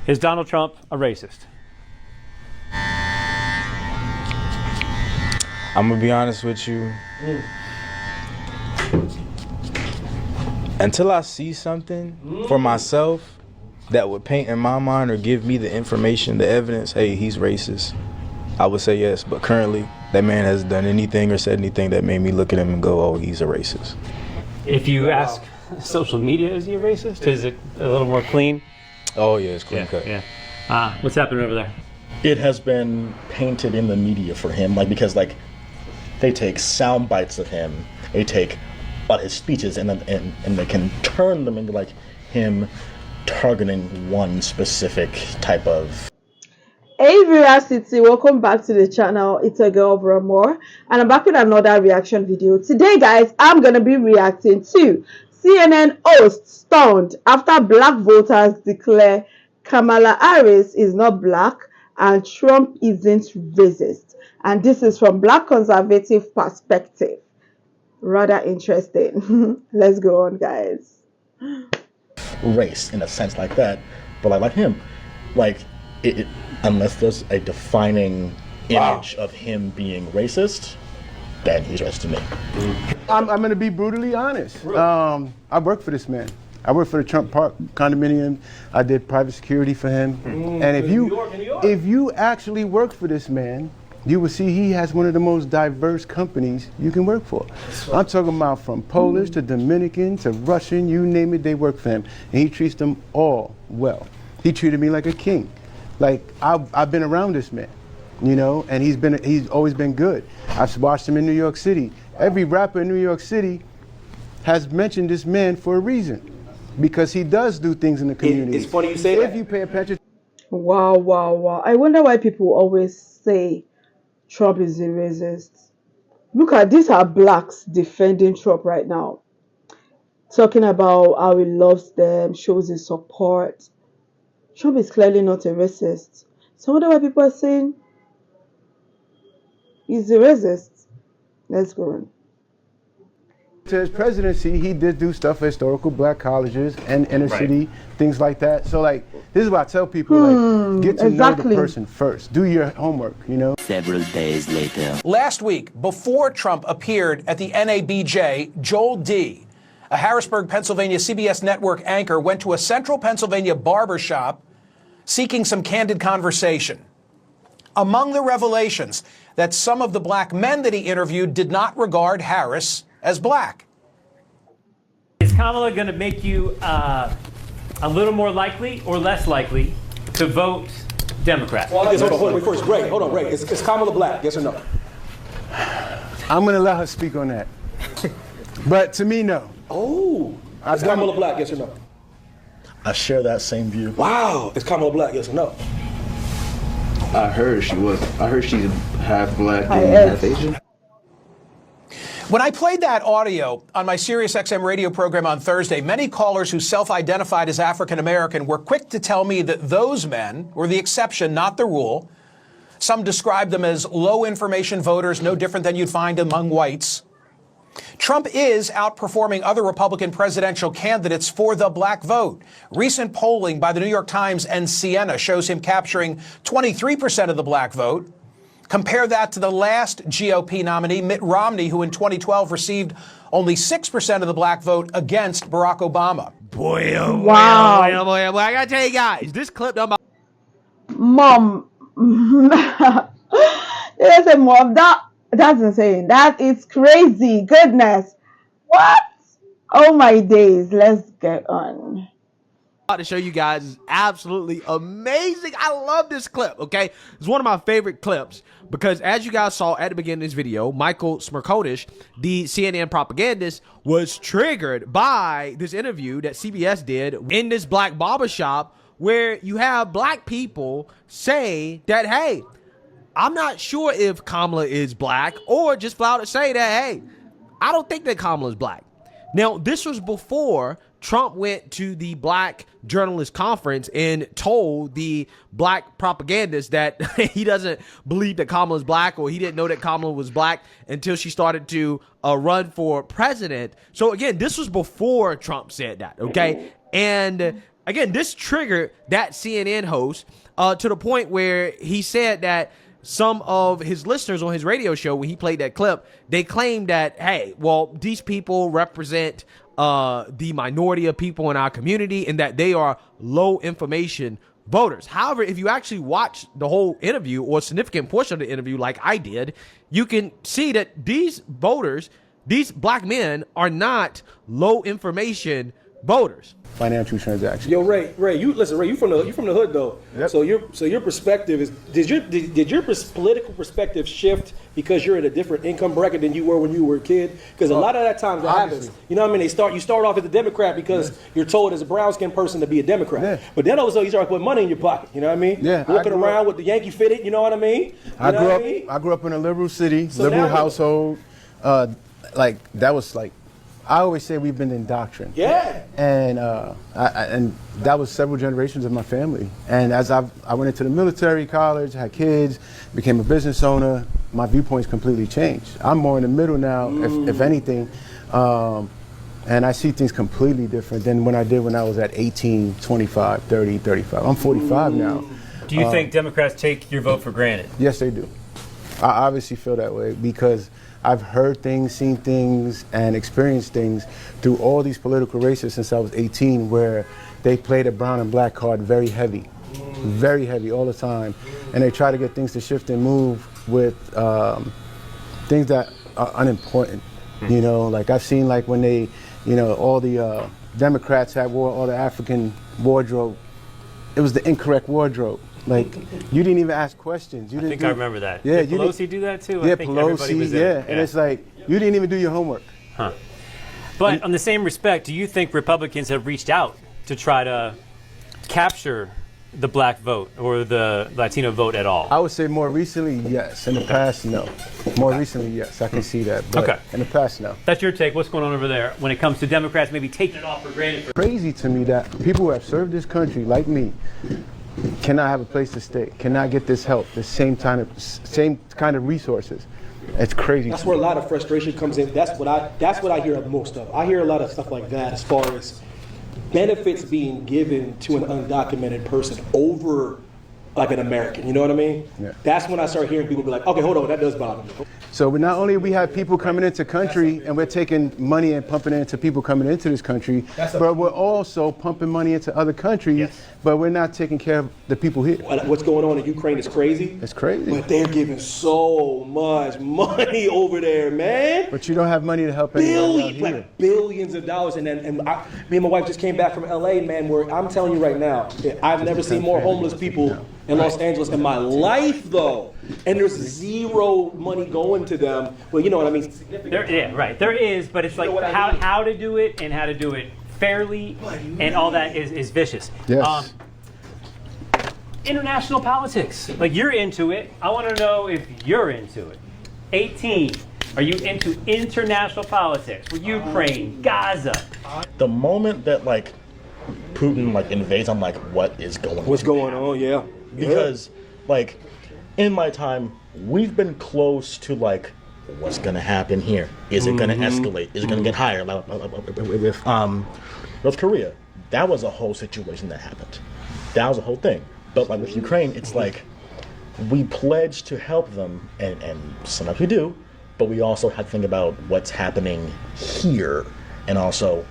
Is Donald Trump a racist? I'm gonna be honest with you. Until I see something for myself that would paint in my mind or give me the information, the evidence, hey, he's racist, I would say yes. But currently, that man hasn't done anything or said anything that made me look at him and go, oh, he's a racist. If you ask social media, is he a racist? Is it a little more clean? Oh, yeah, it's clean cut. Yeah. What's happening over there? It has been painted in the media for him, because they take sound bites of him, they take about his speeches, and they can turn them into him targeting one specific type of. Hey City, welcome back to the channel. It's a girl More, and I'm back with another reaction video. Today, guys, I'm gonna be reacting to CNN host stunned after black voters declare Kamala Harris is not black and Trump isn't racist. And this is from Black conservative perspective. Rather interesting. Let's go on, guys. Race in a sense like that, but like him, unless there's a defining image of him being racist, then he's racist to me. I'm going to be brutally honest. I work for this man. I work for the Trump Park condominium. I did private security for him. And if you actually work for this man, you will see he has one of the most diverse companies you can work for. I'm talking about from Polish to Dominican to Russian, you name it, they work for him. And he treats them all well. He treated me like a king. I've been around this man, and he's always been good. I've watched him in New York City. Every rapper in New York City has mentioned this man for a reason, because he does do things in the community. It's funny you say that. If you pay attention. Wow. I wonder why people always say Trump is a racist. Look at these are blacks defending Trump right now, talking about how he loves them, shows his support. Trump is clearly not a racist. So I wonder why people are saying he's a racist. Let's go on. To his presidency, he did do stuff for historical black colleges and inner city, things like that. So this is what I tell people, get to know the person first. Do your homework, Several days later. Last week, before Trump appeared at the NABJ, Joel D., a Harrisburg, Pennsylvania CBS network anchor, went to a central Pennsylvania barbershop seeking some candid conversation. Among the revelations, that some of the black men that he interviewed did not regard Harris as black. Is Kamala going to make you a little more likely or less likely to vote Democrat? Well, hold on, first, Ray, hold on, Ray. Is Kamala black, yes or no? I'm going to let her speak on that. But to me, no. Oh, is Kamala black, yes or no? I share that same view. Wow, is Kamala black, yes or no? I heard she was. I heard she's half black and half Asian. When I played that audio on my SiriusXM radio program on Thursday, many callers who self-identified as African American were quick to tell me that those men were the exception, not the rule. Some described them as low information voters, no different than you'd find among whites. Trump is outperforming other Republican presidential candidates for the black vote. Recent polling by the New York Times and Siena shows him capturing 23% of the black vote. Compare that to the last GOP nominee, Mitt Romney, who in 2012 received only 6% of the black vote against Barack Obama. Boy, I gotta tell you guys, this clip done by Mom. Listen, Mom, that's insane. That is crazy. Goodness. What? Oh my days. Let's get on. about to show you guys is absolutely amazing. I love this clip, okay? It's one of my favorite clips because as you guys saw at the beginning of this video, Michael Smerconish, the CNN propagandist, was triggered by this interview that CBS did in this black barbershop where you have black people say that, hey, I'm not sure if Kamala is black, or just flat out to say that, hey, I don't think that Kamala is black. Now, this was before Trump went to the black journalist conference and told the black propagandist that he doesn't believe that Kamala is black, or he didn't know that Kamala was black until she started to run for president. So again, this was before Trump said that, okay? And again, this triggered that CNN host to the point where he said that some of his listeners on his radio show, when he played that clip, they claimed that, hey, well, these people represent the minority of people in our community and that they are low information voters. However, if you actually watch the whole interview or a significant portion of the interview like I did, you can see that these voters, these black men, are not low information voters. Financial transactions. Yo, Ray, you listen, Ray, you from the hood though. Yep. So your perspective is did your political perspective shift because you're in a different income bracket than you were when you were a kid? Because a lot of that times that happens. You know what I mean? You start off as a Democrat because you're told as a brown skinned person to be a Democrat. Yeah. But then all of a sudden you start putting money in your pocket. You know what I mean? Yeah, Walking around with the Yankee fitted. You know what I mean? I grew up in a liberal city, liberal household. Like that was like. I always say we've been indoctrinated. Yeah. And and that was several generations of my family. And as I went into the military, college, had kids, became a business owner, my viewpoints completely changed. I'm more in the middle now, if anything. And I see things completely different than when I did when I was at 18, 25, 30, 35. I'm 45 now. Do you think Democrats take your vote for granted? Yes, they do. I obviously feel that way because I've heard things, seen things, and experienced things through all these political races since I was 18 where they play the brown and black card very heavy all the time. And they try to get things to shift and move with things that are unimportant. You know, like I've seen like when they, you know, all the Democrats had wore all the African wardrobe. It was the incorrect wardrobe. Like, you didn't even ask questions. You didn't I remember that. Yeah, Did Pelosi do that too? Yeah, I think everybody was there. And it's like, you didn't even do your homework. Huh. But on the same respect, do you think Republicans have reached out to try to capture the black vote or the Latino vote at all? I would say more recently, yes. In the past, no. More recently, yes. I can see that. But okay. In the past, no. That's your take. What's going on over there when it comes to Democrats maybe taking it off for granted? Crazy to me that people who have served this country, like me, cannot have a place to stay, cannot get this help, the same kind of resources. It's crazy. That's where a lot of frustration comes in. That's what I hear most of. I hear a lot of stuff like that as far as benefits being given to an undocumented person over like an American. You know what I mean? Yeah. That's when I start hearing people be like, okay, hold on, that does bother me. So not only we have people coming into country and we're taking money and pumping it into people coming into this country, but we're also pumping money into other countries, but we're not taking care of the people here. What's going on in Ukraine is crazy. It's crazy. But they're giving so much money over there, man. But you don't have money to help anyone out here. Like billions of dollars. Me and my wife just came back from LA, man, where I'm telling you right now, I've never seen more homeless people in Los Angeles in my life, though. And there's zero money going to them. Well, you know what I mean? There is, but it's like how to do it and how to do it fairly, and all that is vicious. Yes. International politics. Like, you're into it. I want to know if you're into it. 18. Are you into international politics? With Ukraine, Gaza? The moment that like Putin like invades, I'm like, what is going on? What's going on? Yeah. Because like in my time, we've been close to like, what's gonna happen here? Is it gonna escalate? Is it gonna get higher? Like, with North Korea, that was a whole situation that happened. That was a whole thing. But like with Ukraine, it's like we pledge to help them, and sometimes we do, but we also have to think about what's happening here, and also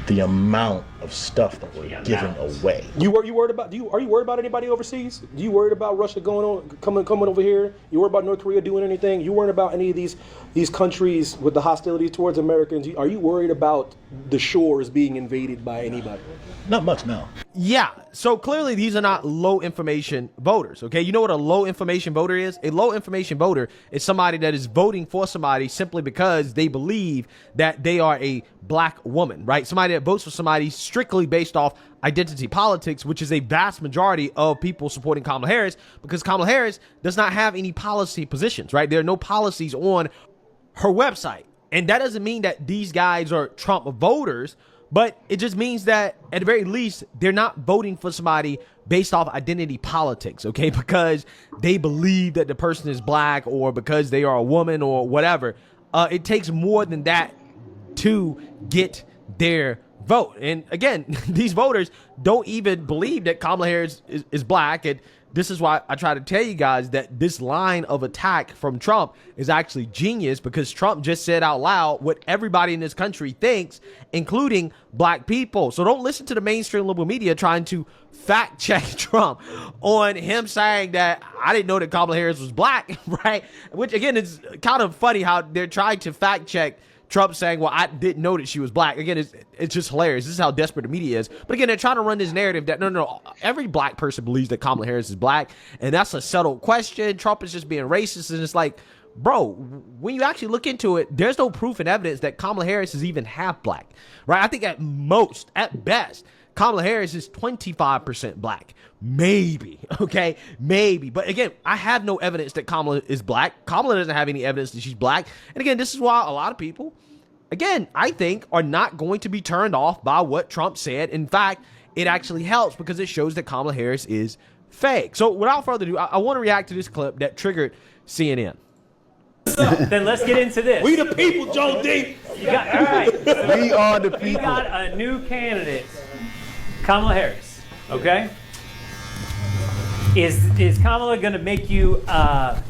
the amount of stuff that we're giving away. Are you worried about anybody overseas? Do you worried about Russia coming over here? You worried about North Korea doing anything? You worried about any of these countries with the hostility towards Americans? Are you worried about the shores being invaded by anybody? Not much, no. Yeah, so clearly these are not low information voters, okay? You know what a low information voter is? A low information voter is somebody that is voting for somebody simply because they believe that they are a black woman, right? Somebody that votes for somebody strictly based off identity politics, which is a vast majority of people supporting Kamala Harris, because Kamala Harris does not have any policy positions, right? There are no policies on her website. And that doesn't mean that these guys are Trump voters, but it just means that at the very least, they're not voting for somebody based off identity politics, okay? Because they believe that the person is black or because they are a woman or whatever. It takes more than that to get their vote. And again, these voters don't even believe that Kamala Harris is black. And this is why I try to tell you guys that this line of attack from Trump is actually genius, because Trump just said out loud what everybody in this country thinks, including black people. So don't listen to the mainstream liberal media trying to fact check Trump on him saying that I didn't know that Kamala Harris was black, right? Which again is kind of funny how they're trying to fact check Trump saying, well, I didn't know that she was black. Again, it's just hilarious. This is how desperate the media is. But again, they're trying to run this narrative that, no, every black person believes that Kamala Harris is black. And that's a settled question. Trump is just being racist. And it's like, bro, when you actually look into it, there's no proof and evidence that Kamala Harris is even half black, right? I think at most, at best, Kamala Harris is 25% black. Maybe, okay? Maybe. But again, I have no evidence that Kamala is black. Kamala doesn't have any evidence that she's black. And again, this is why a lot of people, again, I think are not going to be turned off by what Trump said. In fact, it actually helps because it shows that Kamala Harris is fake. So without further ado, I want to react to this clip that triggered CNN. Then let's get into this. We the people, Joe D. All right. We are the We people. got a new candidate, Kamala Harris. Okay. Is Kamala going to make you a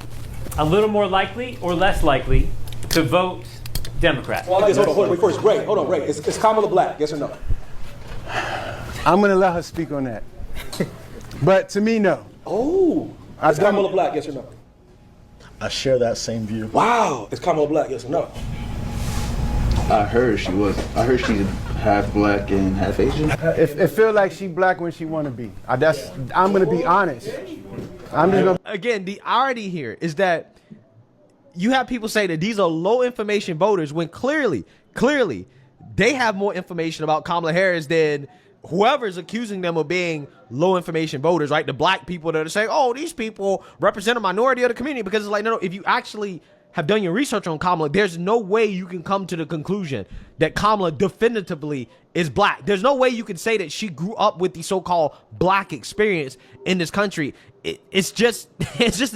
little more likely or less likely to vote Democrat? Well, I guess, hold on, wait, first, Ray, hold on, Ray. Is Kamala black? Yes or no? I'm going to let her speak on that. But to me, no. Oh, is Kamala black? Yes or no? I share that same view. Wow, is Kamala black? Yes or no? I heard she was. I heard she's half black and half Asian. It feel like she black when she want to be. I'm going to be honest. I'm just going to... Again, the irony here is that you have people say that these are low information voters when clearly, they have more information about Kamala Harris than whoever's accusing them of being low information voters, right? The black people that are saying, oh, these people represent a minority of the community, because it's like, no, if you actually have done your research on Kamala, there's no way you can come to the conclusion that Kamala definitively is black. There's no way you can say that she grew up with the so-called black experience in this country. It's just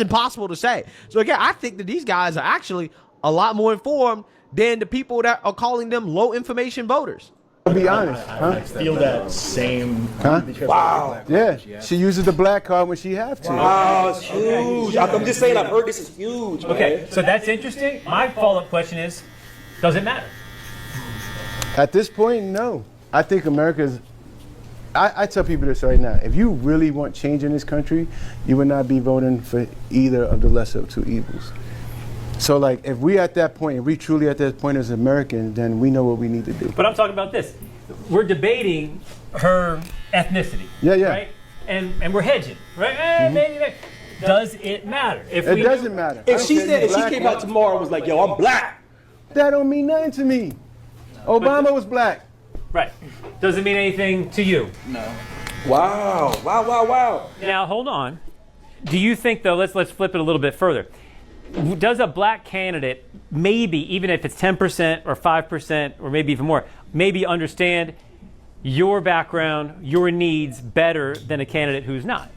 impossible to say. So again, I think that these guys are actually a lot more informed than the people that are calling them low information voters. I'll be honest. I feel that same. Wow. Yeah, she uses the black card when she have to. Wow, it's huge. I'm just saying, I've heard this is huge. Man. Okay, so that's interesting. My follow-up question is, does it matter? At this point, no. I think America's... I tell people this right now. If you really want change in this country, you would not be voting for either of the lesser of two evils. So, like, if we at that point, if we truly at that point as Americans, then we know what we need to do. But I'm talking about this. We're debating her ethnicity. Yeah. Right? And we're hedging, right? Maybe. Does it matter? It doesn't matter. If she came out tomorrow and was like, yo, I'm black. That don't mean nothing to me. Obama was black. Right. Does it mean anything to you? No. Wow. Now, hold on. Do you think, though, let's flip it a little bit further. Does a black candidate, maybe, even if it's 10% or 5% or maybe even more, maybe understand your background, your needs better than a candidate who's not?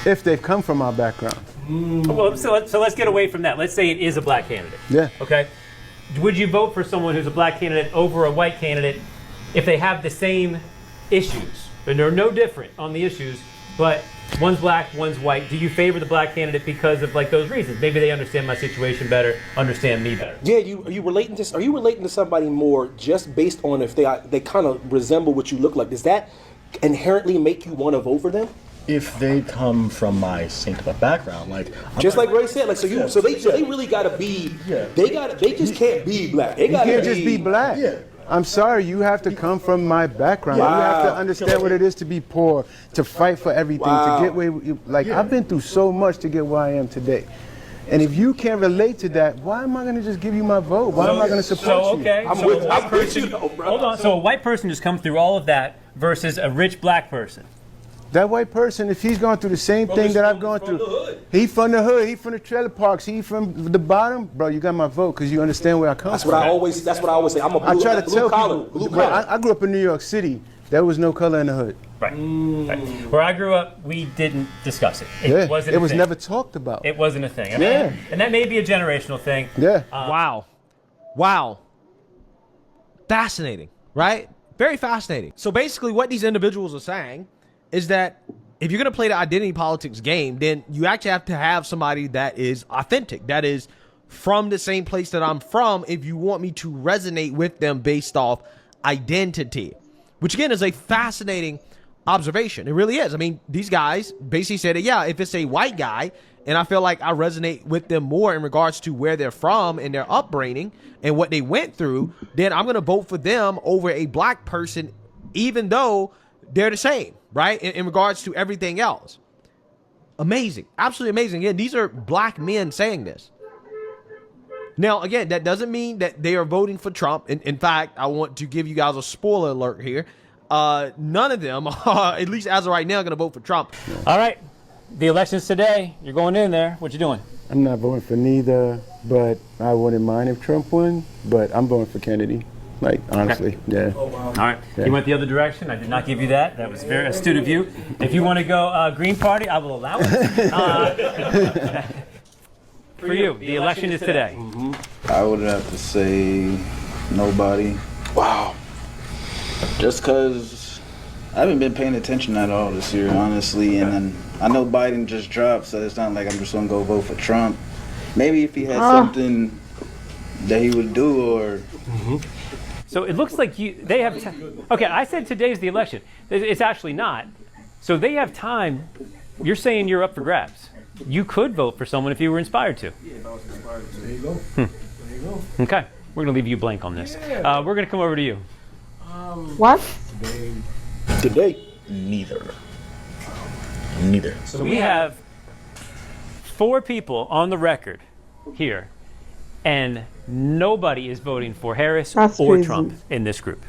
If they've come from our background. Well, so let's get away from that. Let's say it is a black candidate. Yeah. Okay. Would you vote for someone who's a black candidate over a white candidate if they have the same issues? And they're no different on the issues, but one's black, one's white. Do you favor the black candidate because of like those reasons? Maybe they understand my situation better, understand me better. Yeah, are you relating to somebody more just based on if they kind of resemble what you look like? Does that inherently make you want to vote for them? If they come from my same type of background, like just like Ray said, like so they really gotta be. They just can't be black. They gotta can't just be black. Yeah. I'm sorry, you have to come from my background. Wow. You have to understand what it is to be poor, to fight for everything, to get where I've been through so much to get where I am today. And if you can't relate to that, why am I going to just give you my vote? Why am I going to support you? Okay. I'm with you, bro. Hold on. So a white person just comes through all of that versus a rich black person. That white person, if he's going through the same thing that I've gone through, he from the hood, he from the trailer parks, he from the bottom, bro, you got my vote because you understand where I come from. That's what I always say. I'm a blue, I try to tell collar, people, blue collar. I grew up in New York City. There was no color in the hood. Right. Where I grew up, we didn't discuss it. It wasn't. It was never talked about. It wasn't a thing. I mean, and that may be a generational thing. Yeah. Wow. Fascinating, right? Very fascinating. So basically what these individuals are saying is that if you're going to play the identity politics game, then you actually have to have somebody that is authentic, that is from the same place that I'm from, if you want me to resonate with them based off identity, which again is a fascinating observation. It really is. I mean, these guys basically said that, yeah, if it's a white guy and I feel like I resonate with them more in regards to where they're from and their upbringing and what they went through, then I'm going to vote for them over a black person, even though they're the same, right? In regards to everything else. Amazing. Absolutely amazing. Again, these are black men saying this. Now, again, that doesn't mean that they are voting for Trump. In fact, I want to give you guys a spoiler alert here. None of them are, at least as of right now, going to vote for Trump. All right. The election's today. You're going in there. What you doing? I'm not voting for neither, but I wouldn't mind if Trump won, but I'm voting for Kennedy. Like, honestly, yeah. All right. Yeah. You went the other direction. I did not give you that. That was very astute of you. If you want to go Green Party, I will allow it. For you, the election is today. I would have to say nobody. Wow. Just because I haven't been paying attention at all this year, honestly. And then I know Biden just dropped, so it's not like I'm just going to go vote for Trump. Maybe if he had something that he would do or... So it looks like they have... Okay, I said today's the election. It's actually not. So they have time. You're saying you're up for grabs. You could vote for someone if you were inspired to. Yeah, if I was inspired to. There you go. There you go. Okay. We're going to leave you blank on this. We're going to come over to you. What? Today, neither. Neither. So we have 4 people on the record here, and nobody is voting for Harris or crazy. Trump in this group.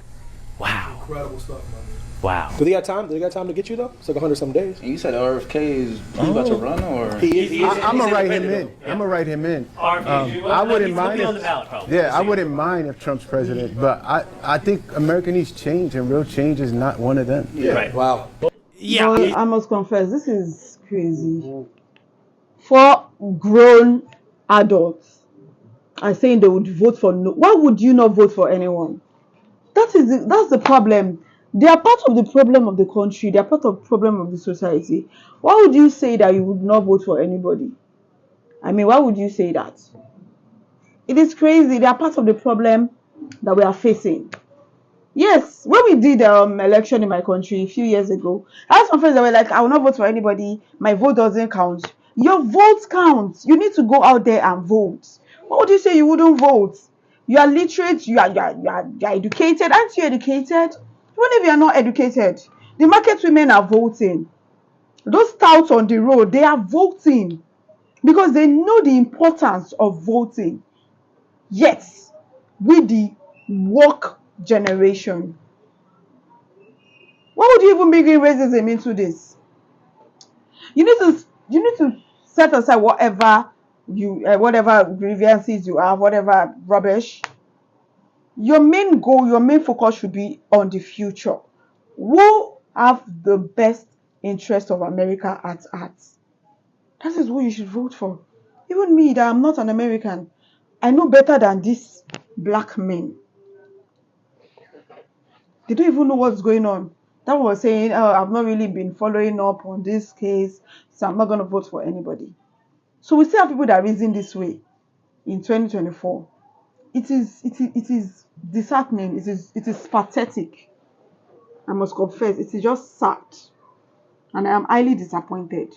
Wow. Incredible stuff, man. Wow. Do they got time? Do they got time to get you though? It's like 100-some days. And you said RFK is about to run, or I'm gonna write him in. I'm gonna write him in. I wouldn't mind. I wouldn't mind if Trump's president, but I think America needs change, and real change is not one of them. Yeah. Right. Wow. Yeah. Well, I must confess, this is crazy. 4 grown adults are saying they would vote for no. Why would you not vote for anyone? That's the problem. They are part of the problem of the country. They are part of the problem of the society. Why would you say that you would not vote for anybody? I mean, why would you say that? It is crazy. They are part of the problem that we are facing. Yes, when we did election in my country a few years ago, I had some friends that were like, I will not vote for anybody. My vote doesn't count. Your vote counts. You need to go out there and vote. Why would you say you wouldn't vote? You are literate. You are educated. Aren't you educated? Even if you are not educated, the market women are voting. Those touts on the road, they are voting because they know the importance of voting. Yes, with the woke generation. Why would you even bring racism into this? You need to set aside whatever grievances you have, whatever rubbish. Your main goal, your main focus should be on the future. Who have the best interest of America at heart? That is who you should vote for. Even me, that I'm not an American, I know better than these black men. They don't even know what's going on. That was saying, oh, I've not really been following up on this case, so I'm not going to vote for anybody. So we still have people that reason this way in 2024. It is disheartening. It is pathetic. I must confess, it is just sad, and I am highly disappointed.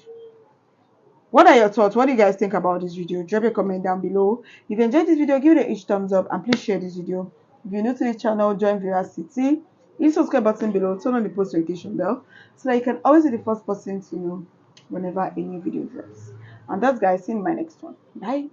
What are your thoughts? What do you guys think about this video? Drop a comment down below. If you enjoyed this video, give it a huge thumbs up and please share this video. If you're new to the channel, join Veracity. Hit the subscribe button below, turn on the post notification bell so that you can always be the first person to know whenever a new video drops. And that's guys, see you in my next one. Bye.